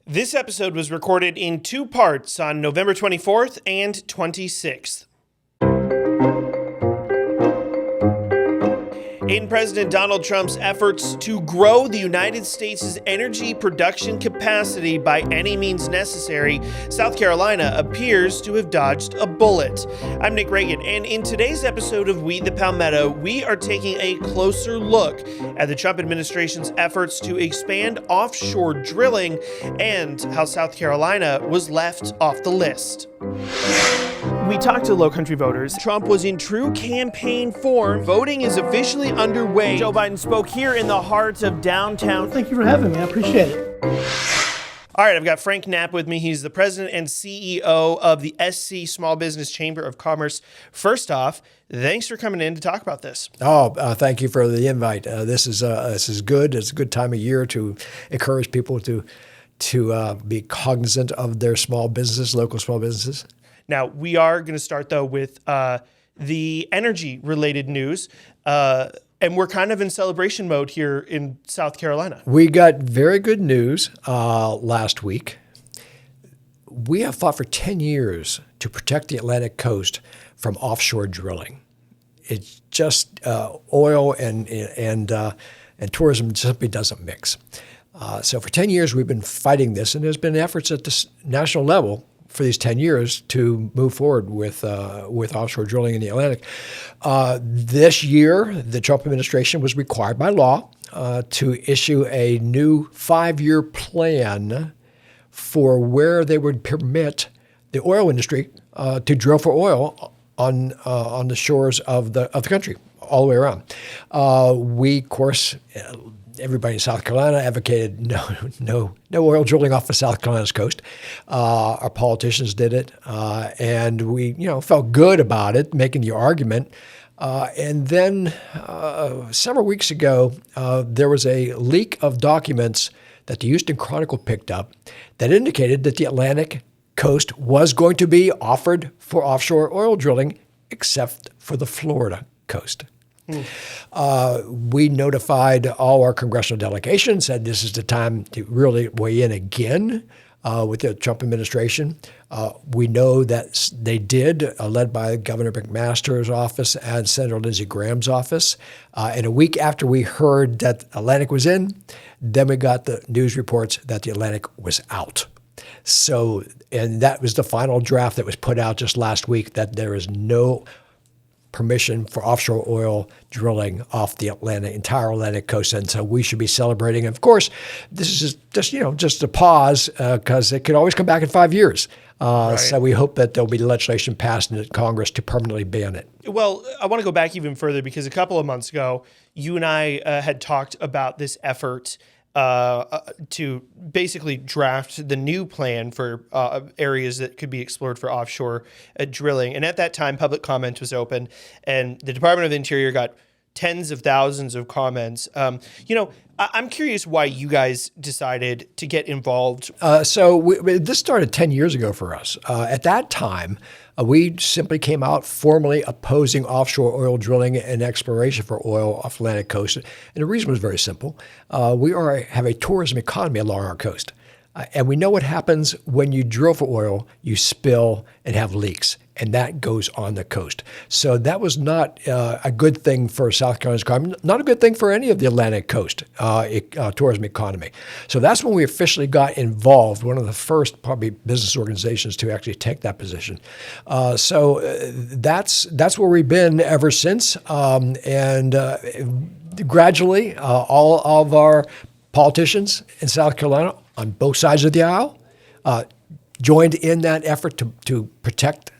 This episode was recorded in two parts on November 24th and 26th. In President Donald Trump's efforts to grow the United States' energy production capacity by any means necessary, South Carolina appears to have dodged a bullet. I'm Nick Reagan, and in today's episode of We the Palmetto, we are taking a closer look at the Trump administration's efforts to expand offshore drilling and how South Carolina was left off the list. We talked to Lowcountry voters. Trump was in true campaign form. Voting is officially underway. Joe Biden spoke here in the heart of downtown. Thank you for having me. I appreciate it. All right, I've got Frank Knapp with me. He's the president and CEO of the SC Small Business Chamber of Commerce. First off, thanks for coming in to talk about this. Thank you for the invite. This is good. It's a good time of year to encourage people to be cognizant of their small businesses, local small businesses. Now, we are going to start, though, with the energy-related news, and we're kind of in celebration mode here in South Carolina. We got very good news last week. We have fought for 10 years to protect the Atlantic coast from offshore drilling. It's just oil and tourism simply doesn't mix. So for 10 years, we've been fighting this, and there's been efforts at the national level for these 10 years to move forward with offshore drilling in the Atlantic. This year, the Trump administration was required by law to issue a new 5-year plan for where they would permit the oil industry to drill for oil on the shores of the country, all the way around. We, of course, everybody in South Carolina advocated no oil drilling off of South Carolina's coast. Our politicians did it, and we felt good about it, making the argument. And then several weeks ago, there was a leak of documents that the Houston Chronicle picked up that indicated that the Atlantic coast was going to be offered for offshore oil drilling, except for the Florida coast. We notified all our congressional delegations, said this is the time to really weigh in again with the Trump administration. We know that they did, led by Governor McMaster's office and Senator Lindsey Graham's office. And a week after we heard that Atlantic was in, then we got the news reports that the Atlantic was out. So, and that was the final draft that was put out just last week, that there is no permission for offshore oil drilling off the entire Atlantic coast, and so we should be celebrating. And of course, this is just a pause because it could always come back in 5 years. Right. So we hope that there'll be legislation passed in Congress to permanently ban it. Well, I want to go back even further because a couple of months ago, you and I had talked about this effort to basically draft the new plan for areas that could be explored for offshore drilling. And at that time, public comment was open, and the Department of the Interior got tens of thousands of comments. I'm curious why you guys decided to get involved. This started 10 years ago for us. At that time, we simply came out formally opposing offshore oil drilling and exploration for oil off the Atlantic coast. And the reason was very simple. We have a tourism economy along our coast. And we know what happens when you drill for oil, you spill and have leaks, and that goes on the coast. So that was not a good thing for South Carolina's economy, not a good thing for any of the Atlantic coast tourism economy. So that's when we officially got involved, one of the first probably business organizations to actually take that position. That's where we've been ever since. Gradually, all of our politicians in South Carolina on both sides of the aisle joined in that effort to protect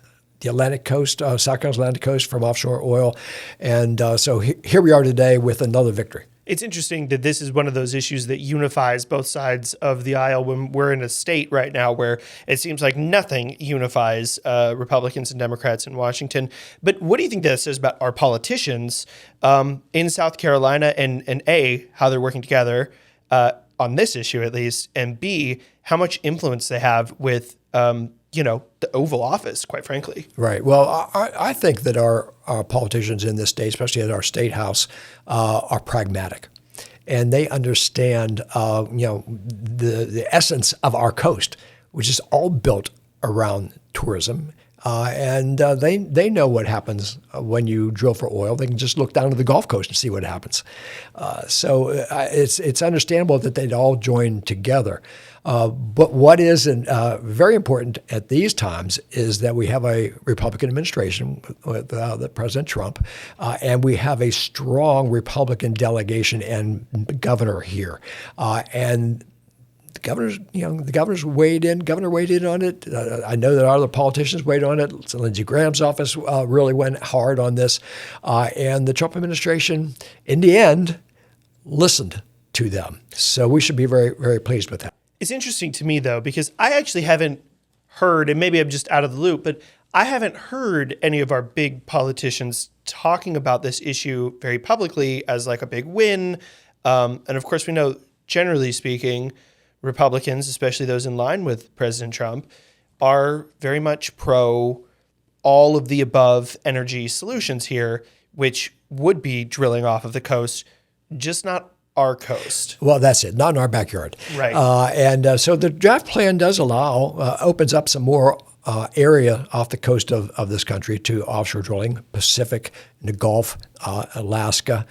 the Atlantic coast, South Carolina's Atlantic coast, from offshore oil. And so here we are today with another victory. It's interesting that this is one of those issues that unifies both sides of the aisle when we're in a state right now where it seems like nothing unifies Republicans and Democrats in Washington. But what do you think that says about our politicians in South Carolina and A, how they're working together on this issue at least, and B, how much influence they have with the Oval Office, quite frankly. Right. Well, I think that our politicians in this state, especially at our state house, are pragmatic. and they understand, the essence of our coast, which is all built around tourism. They know what happens when you drill for oil. They can just look down to the Gulf Coast and see what happens. It's understandable that they'd all join together. But what is very important at these times is that we have a Republican administration with President Trump, and we have a strong Republican delegation and governor here. And the governor's weighed in. Governor weighed in on it. I know that other politicians weighed on it. So Lindsey Graham's office really went hard on this, and the Trump administration, in the end, listened to them. So we should be very, very pleased with that. It's interesting to me, though, because I actually haven't heard, and maybe I'm just out of the loop, but I haven't heard any of our big politicians talking about this issue very publicly as like a big win. And of course, we know, generally speaking, Republicans, especially those in line with President Trump, are very much pro all of the above energy solutions here, which would be drilling off of the coast, just not our coast. Well, that's it. Not in our backyard. Right. So the draft plan does opens up some more area off the coast of this country to offshore drilling, Pacific, the Gulf, Alaska,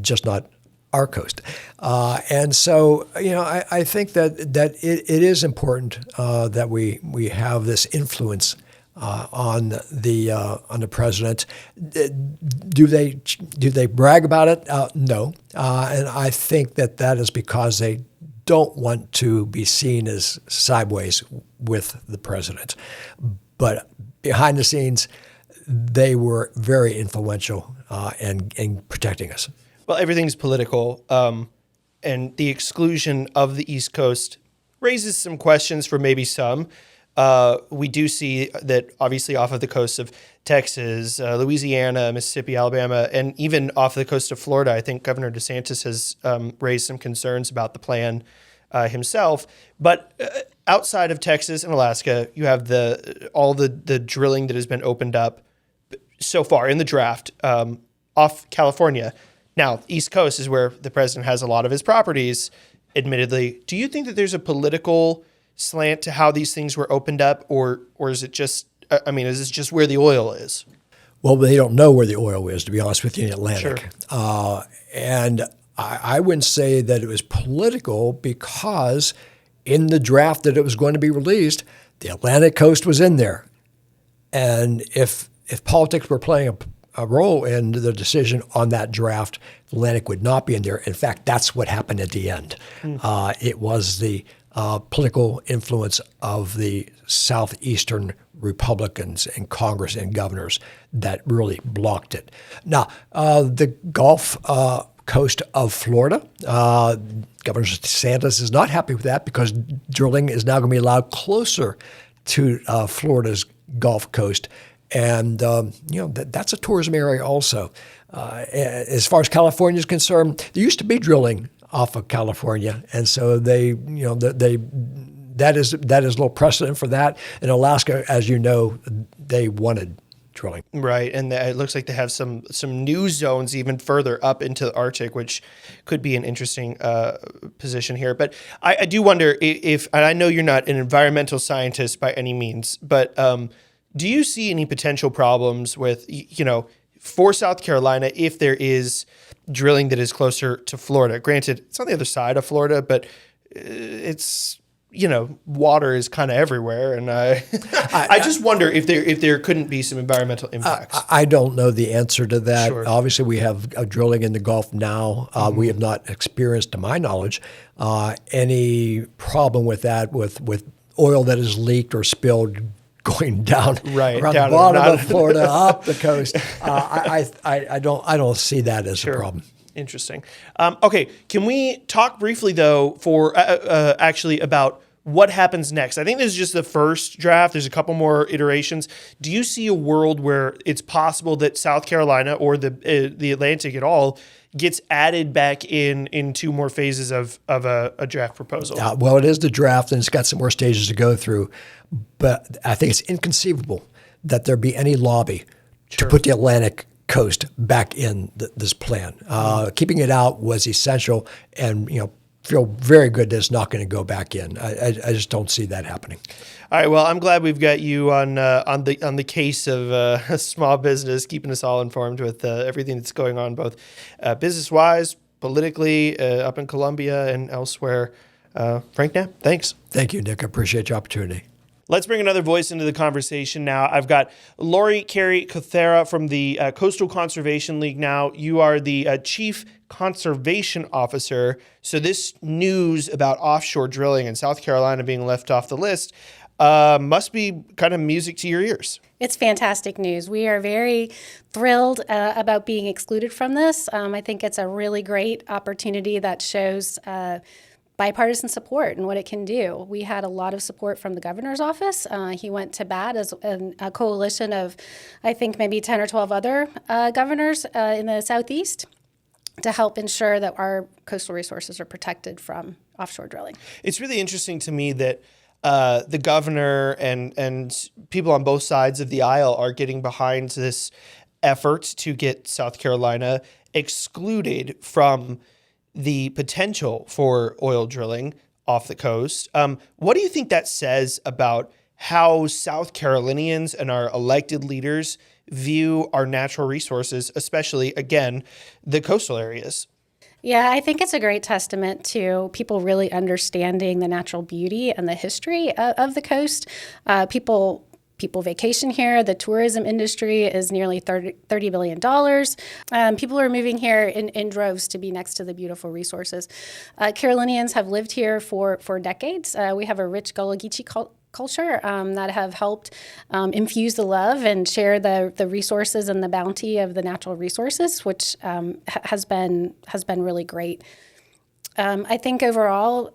just not our coast. And so, I think that it is important that we have this influence on the president. Do they brag about it? No. And I think that is because they don't want to be seen as sideways with the president. But behind the scenes, they were very influential in protecting us. Well, everything's political, and the exclusion of the East Coast raises some questions for maybe some. We do see that obviously off of the coast of Texas, Louisiana, Mississippi, Alabama, and even off the coast of Florida, I think Governor DeSantis has raised some concerns about the plan himself. But outside of Texas and Alaska, you have all the drilling that has been opened up so far in the draft off California. Now, East Coast is where the president has a lot of his properties, admittedly. Do you think that there's a political slant to how these things were opened up, or is it just, is this just where the oil is? Well, they don't know where the oil is, to be honest with you, in the Atlantic. Sure. And I wouldn't say that it was political because in the draft that it was going to be released, the Atlantic coast was in there. And if politics were playing a role in the decision on that draft, the Atlantic would not be in there. In fact, that's what happened at the end. It was the political influence of the southeastern Republicans in Congress and governors that really blocked it. Now, the Gulf coast of Florida, Governor DeSantis is not happy with that because drilling is now going to be allowed closer to Florida's Gulf Coast. And, that's a tourism area also. As far as California is concerned, there used to be drilling off of California. And so that is a little precedent for that. In Alaska, as you know, they wanted drilling. Right. And it looks like they have some new zones even further up into the Arctic, which could be an interesting position here. But I do wonder if, and I know you're not an environmental scientist by any means, but do you see any potential problems with, for South Carolina if there is drilling that is closer to Florida? Granted, it's on the other side of Florida, but it's, water is kind of everywhere. And I just wonder if there couldn't be some environmental impacts. I don't know the answer to that. Sure. Obviously, we have drilling in the Gulf now. We have not experienced, to my knowledge, any problem with that, with oil that is leaked or spilled going down around the bottom of Florida up the coast. I don't see that as a problem. Interesting. Okay, can we talk briefly though for actually about what happens next? I think this is just the first draft. There's a couple more iterations. Do you see a world where it's possible that South Carolina or the Atlantic at all gets added back in two more phases of a draft proposal? Well, it is the draft, and it's got some more stages to go through. But I think it's inconceivable that there be any lobby to put the Atlantic coast back in this plan. Keeping it out was essential, and feel very good that it's not going to go back in. I just don't see that happening. All right. Well, I'm glad we've got you on the case of small business, keeping us all informed with everything that's going on, both business-wise, politically, up in Colombia and elsewhere. Frank Knapp, thanks. Thank you, Nick. I appreciate your opportunity. Let's bring another voice into the conversation now. I've got Lori Carey Cothera from the Coastal Conservation League now. You are the Chief Conservation Officer. So this news about offshore drilling in South Carolina being left off the list must be kind of music to your ears. It's fantastic news. We are very thrilled about being excluded from this. I think it's a really great opportunity that shows bipartisan support and what it can do. We had a lot of support from the governor's office. He went to bat as a coalition of, I think, maybe 10 or 12 other governors in the Southeast to help ensure that our coastal resources are protected from offshore drilling. It's really interesting to me that the governor and people on both sides of the aisle are getting behind this effort to get South Carolina excluded from the potential for oil drilling off the coast. What do you think that says about how South Carolinians and our elected leaders view our natural resources, especially, again, the coastal areas? Yeah, I think it's a great testament to people really understanding the natural beauty and the history of the coast. People vacation here. The tourism industry is nearly $30 billion. People are moving here in droves to be next to the beautiful resources. Carolinians have lived here for decades. We have a rich Gullah Geechee culture that have helped infuse the love and share the resources and the bounty of the natural resources, which has been really great. I think overall,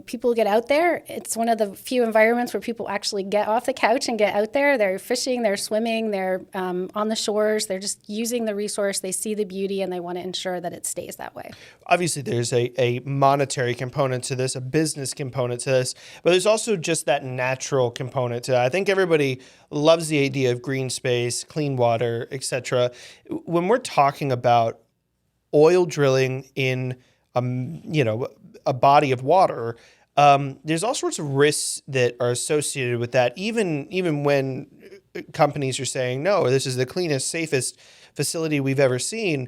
people get out there. It's one of the few environments where people actually get off the couch and get out there. They're fishing, they're swimming, they're on the shores. They're just using the resource. They see the beauty, and they want to ensure that it stays that way. Obviously, there's a monetary component to this, a business component to this, but there's also just that natural component to it. I think everybody loves the idea of green space, clean water, etc. When we're talking about oil drilling in a body of water, there's all sorts of risks that are associated with that, even when companies are saying, no, this is the cleanest, safest facility we've ever seen.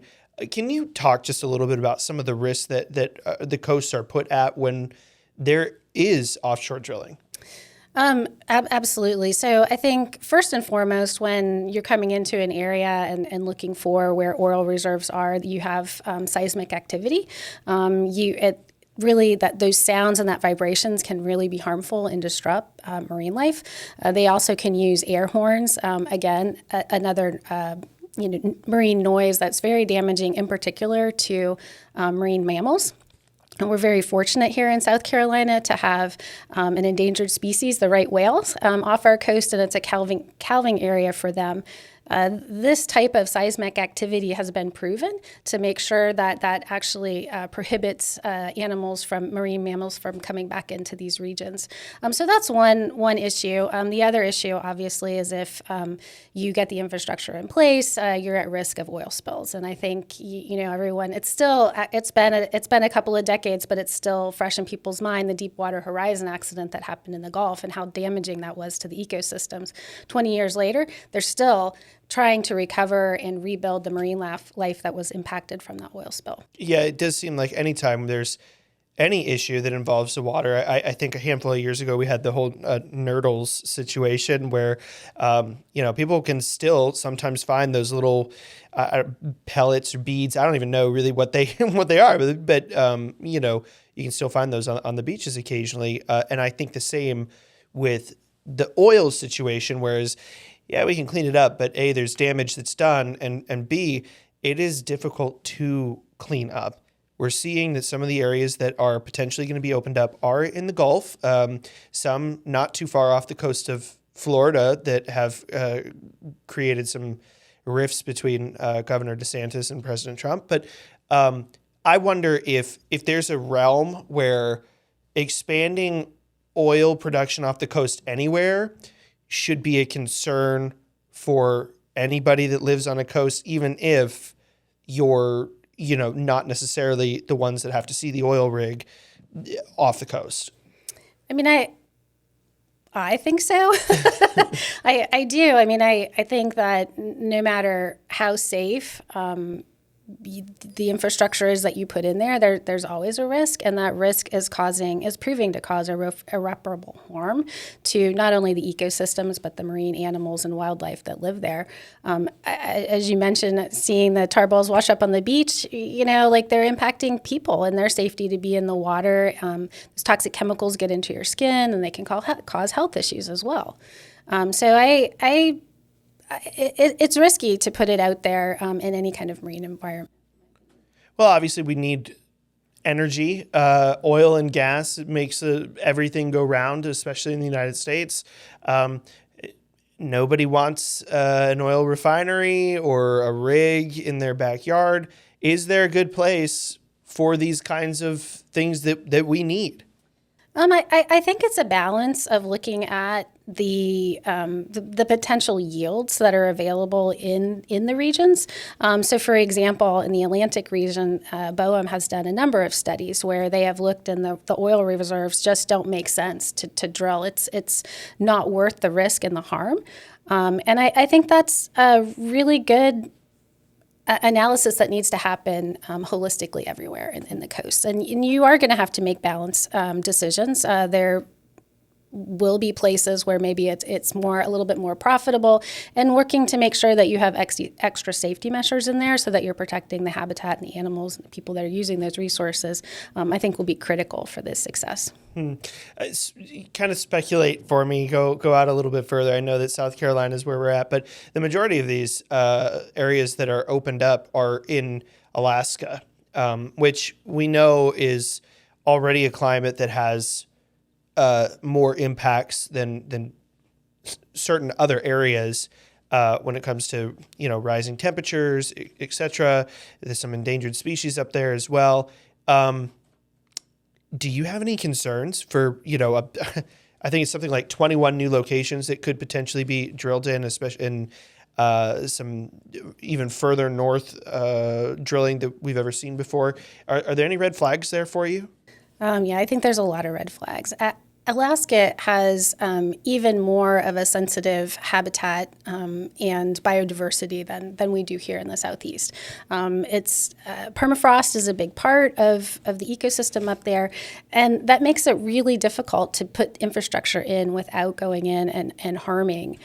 Can you talk just a little bit about some of the risks that the coasts are put at when there is offshore drilling? Absolutely. So I think first and foremost, when you're coming into an area and looking for where oil reserves are, you have seismic activity. Really, that those sounds and that vibrations can really be harmful and disrupt marine life. They also can use air horns. Again, another marine noise that's very damaging, in particular to marine mammals. And we're very fortunate here in South Carolina to have an endangered species, the right whales, off our coast, and it's a calving area for them. This type of seismic activity has been proven to make sure that actually prohibits marine mammals from coming back into these regions. So that's one issue. The other issue, obviously, is if you get the infrastructure in place, you're at risk of oil spills. And I think everyone, it's been a couple of decades, but it's still fresh in people's mind, the Deepwater Horizon accident that happened in the Gulf and how damaging that was to the ecosystems. 20 years later, they're still trying to recover and rebuild the marine life that was impacted from that oil spill. Yeah, it does seem like anytime there's any issue that involves the water, I think a handful of years ago we had the whole nurdles situation where, people can still sometimes find those little pellets or beads. I don't even know really what they are, but you can still find those on the beaches occasionally. And I think the same with the oil situation, whereas yeah, we can clean it up, but A, there's damage that's done, and B, it is difficult to clean up. We're seeing that some of the areas that are potentially going to be opened up are in the Gulf, some not too far off the coast of Florida that have created some rifts between Governor DeSantis and President Trump. But I wonder if there's a realm where expanding oil production off the coast anywhere should be a concern for anybody that lives on a coast, even if you're, not necessarily the ones that have to see the oil rig off the coast? I mean, I think so. I do. I mean, I think that no matter how safe the infrastructure is that you put in there's always a risk, and that risk is proving to cause irreparable harm to not only the ecosystems but the marine animals and wildlife that live there. As you mentioned, seeing the tar balls wash up on the beach, like they're impacting people and their safety to be in the water. Those toxic chemicals get into your skin and they can cause health issues as well. So it's risky to put it out there in any kind of marine environment. Well, obviously we need energy. Oil and gas makes everything go round, especially in the United States. Nobody wants an oil refinery or a rig in their backyard. Is there a good place for these kinds of things that we need? I think it's a balance of looking at the potential yields that are available in the regions. So, for example, in the Atlantic region, BOEM has done a number of studies where they have looked, and the oil reserves just don't make sense to drill. It's not worth the risk and the harm. And I think that's a really good analysis that needs to happen holistically everywhere in the coast. And you are going to have to make balanced decisions. There will be places where maybe it's a little bit more profitable, and working to make sure that you have extra safety measures in there so that you're protecting the habitat and the animals and the people that are using those resources, I think will be critical for this success. Kind of speculate for me, go out a little bit further. I know that South Carolina is where we're at, but the majority of these areas that are opened up are in Alaska, which we know is already a climate that has more impacts than certain other areas when it comes to rising temperatures, et cetera. There's some endangered species up there as well. Do you have any concerns for I think it's something like 21 new locations that could potentially be drilled in, especially in some even further north drilling that we've ever seen before? Are there any red flags there for you? Yeah, I think there's a lot of red flags. Alaska has even more of a sensitive habitat and biodiversity than we do here in the Southeast. Permafrost is a big part of the ecosystem up there, and that makes it really difficult to put infrastructure in without going in and harming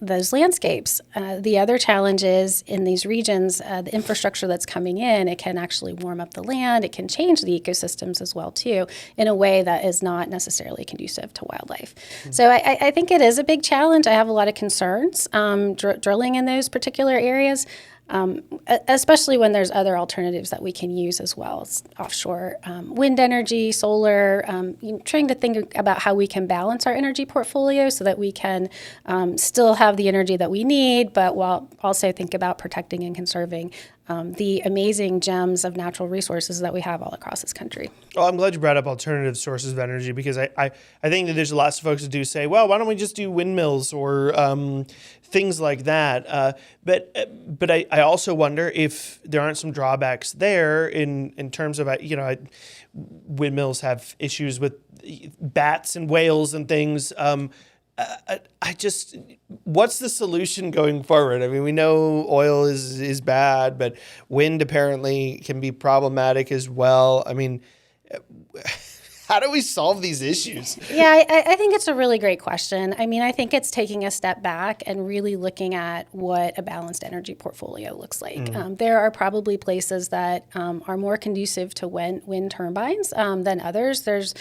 those landscapes. The other challenge is in these regions, the infrastructure that's coming in, it can actually warm up the land. It can change the ecosystems as well, too, in a way that is not necessarily conducive to wildlife. Mm-hmm. So I think it is a big challenge. I have a lot of concerns drilling in those particular areas. Especially when there's other alternatives that we can use as well. It's offshore wind energy, solar, trying to think about how we can balance our energy portfolio so that we can still have the energy that we need, but while also think about protecting and conserving the amazing gems of natural resources that we have all across this country. Well, I'm glad you brought up alternative sources of energy, because I think that there's lots of folks that do say, well, why don't we just do windmills or things like that? But I also wonder if there aren't some drawbacks there in terms of, windmills have issues with bats and whales and things. What's the solution going forward? I mean, we know oil is bad, but wind apparently can be problematic as well. I mean, how do we solve these issues? Yeah, I think it's a really great question. I mean, I think it's taking a step back and really looking at what a balanced energy portfolio looks like. Mm. There are probably places that are more conducive to wind turbines than others. There's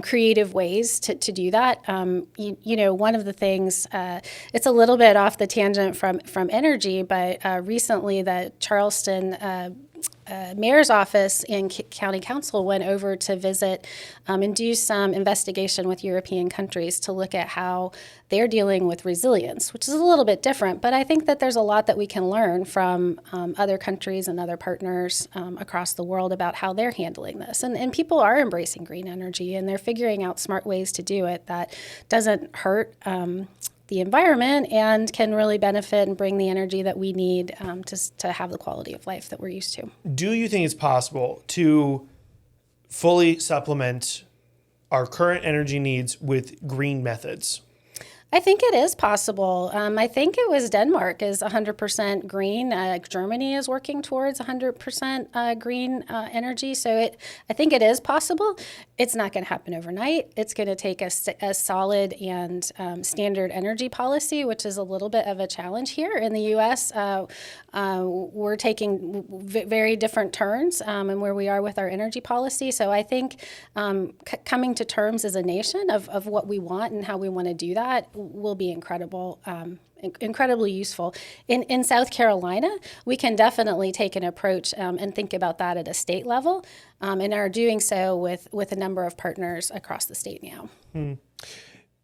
creative ways to do that. One of the things, it's a little bit off the tangent from energy, but recently the Charleston mayor's office and county council went over to visit and do some investigation with European countries to look at how they're dealing with resilience, which is a little bit different. But I think that there's a lot that we can learn from other countries and other partners across the world about how they're handling this. And people are embracing green energy, and they're figuring out smart ways to do it that doesn't hurt the environment and can really benefit and bring the energy that we need to have the quality of life that we're used to. Do you think it's possible to fully supplement our current energy needs with green methods? I think it is possible. I think it was Denmark is 100% green. Germany is working towards 100% green energy. So I think it is possible. It's not going to happen overnight. It's going to take a solid and standard energy policy, which is a little bit of a challenge here in the U.S. We're taking very different turns in where we are with our energy policy. So I think coming to terms as a nation of what we want and how we want to do that will be incredibly useful. In South Carolina, we can definitely take an approach and think about that at a state level, and are doing so with a number of partners across the state now.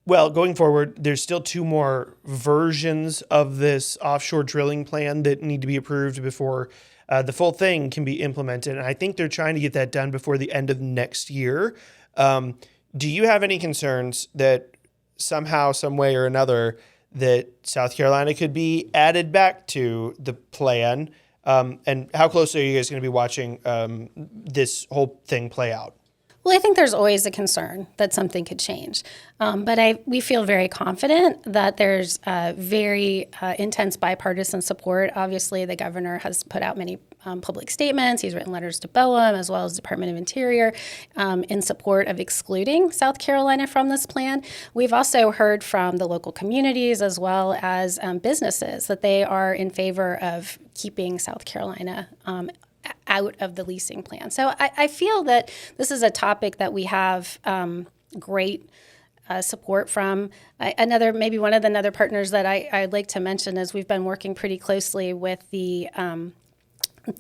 Well, going forward, there's still 2 more versions of this offshore drilling plan that need to be approved before the full thing can be implemented. And I think they're trying to get that done before the end of next year. Do you have any concerns that somehow, some way or another, that South Carolina could be added back to the plan? And how closely are you guys going to be watching this whole thing play out? Well, I think there's always a concern that something could change. But we feel very confident that there's very intense bipartisan support. Obviously, the governor has put out many public statements. He's written letters to BOEM as well as Department of Interior in support of excluding South Carolina from this plan. We've also heard from the local communities as well as businesses that they are in favor of keeping South Carolina out of the leasing plan. So I feel that this is a topic that we have great support from. Maybe one of the other partners that I'd like to mention is we've been working pretty closely with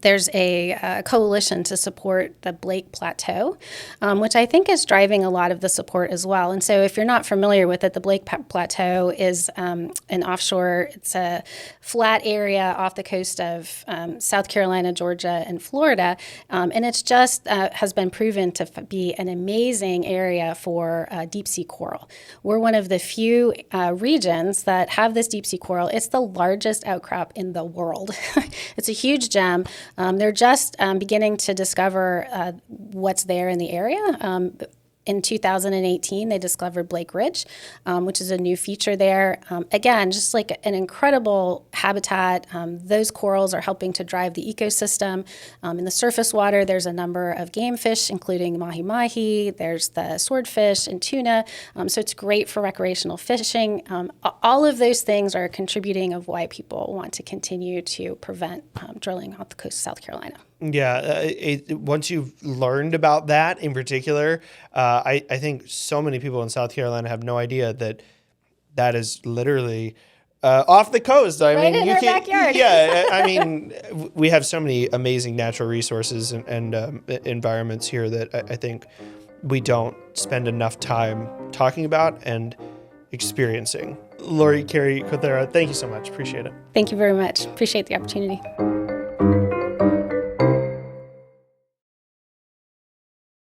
there's a coalition to support the Blake Plateau, which I think is driving a lot of the support as well. And so if you're not familiar with it, the Blake Plateau is an offshore, it's a flat area off the coast of South Carolina, Georgia, and Florida. And it's just has been proven to be an amazing area for deep sea coral. We're one of the few regions that have this deep sea coral. It's the largest outcrop in the world. It's a huge gem. They're just beginning to discover what's there in the area. In 2018, they discovered Blake Ridge, which is a new feature there. Again, just like an incredible habitat. Those corals are helping to drive the ecosystem. In the surface water, there's a number of game fish, including mahi-mahi. There's the swordfish and tuna. So it's great for recreational fishing. All of those things are contributing of why people want to continue to prevent drilling off the coast of South Carolina. Yeah, once you've learned about that in particular, I think so many people in South Carolina have no idea that is literally off the coast. I Right mean, in our backyard. Yeah, I mean, we have so many amazing natural resources and environments here that I think we don't spend enough time talking about and experiencing. Lori Carey Cothera, thank you so much. Appreciate it. Thank you very much. Appreciate the opportunity.